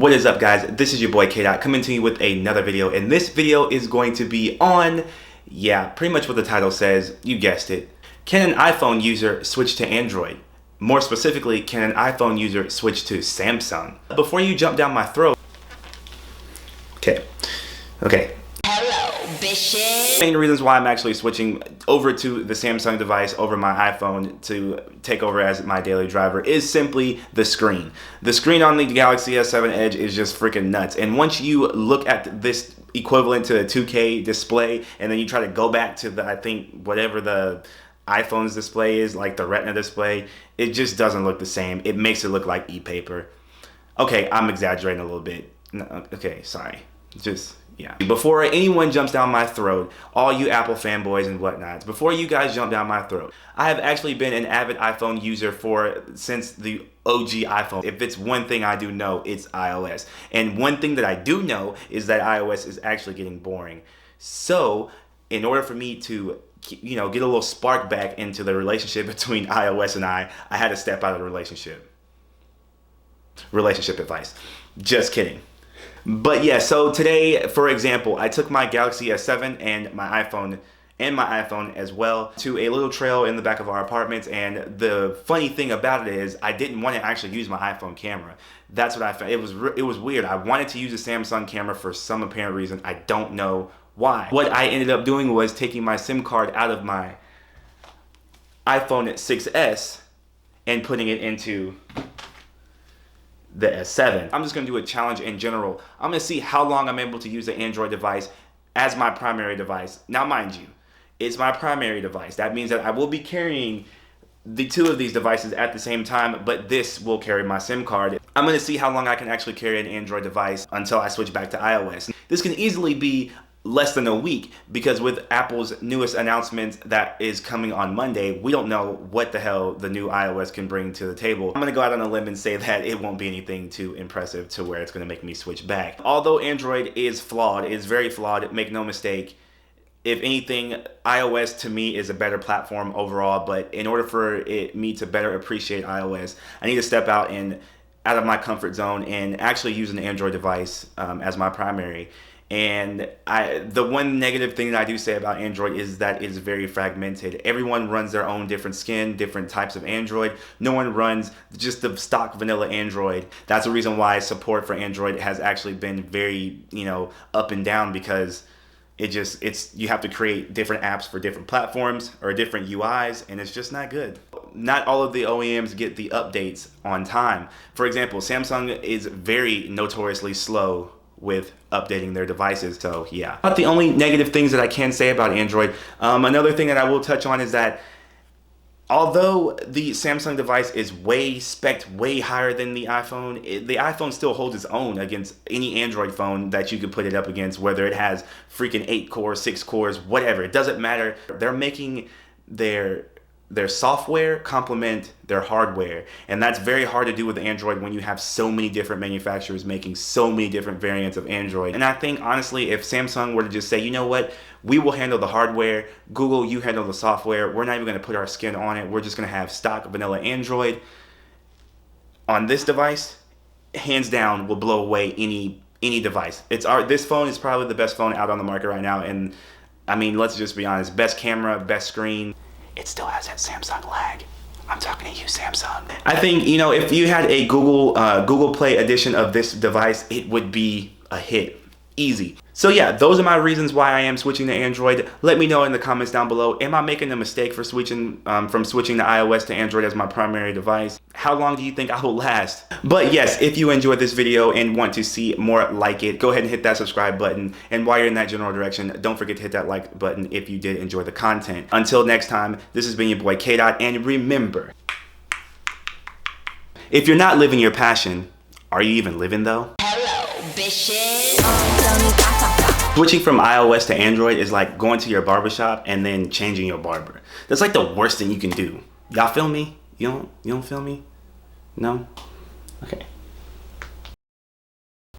What is up, guys? This is your boy K.dot coming to you with another video, and this video is going to be on, pretty much what the title says. You guessed it. Can an iPhone user switch to Android? More specifically, can an iPhone user switch to Samsung? Before you jump down my throat, okay. Hello, bitches. Main reasons why I'm actually switching over to the Samsung device over my iPhone to take over as my daily driver is simply the screen. The screen on the Galaxy S7 Edge is just freaking nuts. And once you look at this equivalent to a 2K display, and then you try to go back to the, I think, whatever the iPhone's display is, like the Retina display, it just doesn't look the same. It makes it look like e-paper. Okay, I'm exaggerating a little bit. No, okay, sorry. Yeah. Before anyone jumps down my throat, all you Apple fanboys and whatnots, before you guys jump down my throat, I have actually been an avid iPhone user since the OG iPhone. If it's one thing I do know, it's iOS. And one thing that I do know is that iOS is actually getting boring. So, in order for me to get a little spark back into the relationship between iOS and I had to step out of the relationship. Relationship advice. Just kidding. But yeah, so today, for example, I took my Galaxy S7 and my iPhone as well to a little trail in the back of our apartment, and the funny thing about it is I didn't want to actually use my iPhone camera. That's what I found. It was weird. I wanted to use a Samsung camera for some apparent reason. I don't know why. What I ended up doing was taking my SIM card out of my iPhone 6S and putting it into the S7. I'm just going to do a challenge in general. I'm going to see how long I'm able to use the Android device as my primary device. Now, mind you, it's my primary device. That means that I will be carrying the two of these devices at the same time, but this will carry my SIM card. I'm going to see how long I can actually carry an Android device until I switch back to iOS. This can easily be less than a week, because with Apple's newest announcement that is coming on Monday, we don't know what the hell the new iOS can bring to the table. I'm gonna go out on a limb and say that it won't be anything too impressive to where it's gonna make me switch back. Although Android is flawed, it's very flawed, make no mistake. If anything, iOS to me is a better platform overall, but in order for me to better appreciate iOS, I need to step out of my comfort zone and actually use an Android device as my primary. And the one negative thing that I do say about Android is that it's very fragmented. Everyone runs their own different skin, different types of Android. No one runs just the stock vanilla Android. That's the reason why support for Android has actually been very, up and down, because you have to create different apps for different platforms or different UIs, and it's just not good. Not all of the OEMs get the updates on time. For example, Samsung is very notoriously slow with updating their devices. So yeah, not the only negative things that I can say about Android. Another thing that I will touch on is that although the Samsung device is spec'd way higher than the iPhone, the iPhone still holds its own against any Android phone that you could put it up against, whether it has freaking 8 cores, 6 cores, whatever. It doesn't matter. They're making their software complement their hardware, and that's very hard to do with Android when you have so many different manufacturers making so many different variants of Android. And I think honestly, if Samsung were to just say, you know what, we will handle the hardware, Google, you handle the software, we're not even going to put our skin on it, we're just going to have stock vanilla Android on this device, hands down will blow away any device. This phone is probably the best phone out on the market right now, and I mean, let's just be honest, best camera, best screen. It still has that Samsung lag. I'm talking to you, Samsung. I think, if you had a Google Play edition of this device, it would be a hit. Easy. So yeah, those are my reasons why I am switching to Android. Let me know in the comments down below. Am I making a mistake for switching from switching to iOS to Android as my primary device? How long do you think I will last? But yes, if you enjoyed this video and want to see more like it, go ahead and hit that subscribe button. And while you're in that general direction, don't forget to hit that like button if you did enjoy the content. Until next time, this has been your boy K.dot, and remember, if you're not living your passion, are you even living though? Hello, bitches. Switching from iOS to Android is like going to your barbershop and then changing your barber. That's like the worst thing you can do. Y'all feel me? You don't feel me? No? Okay.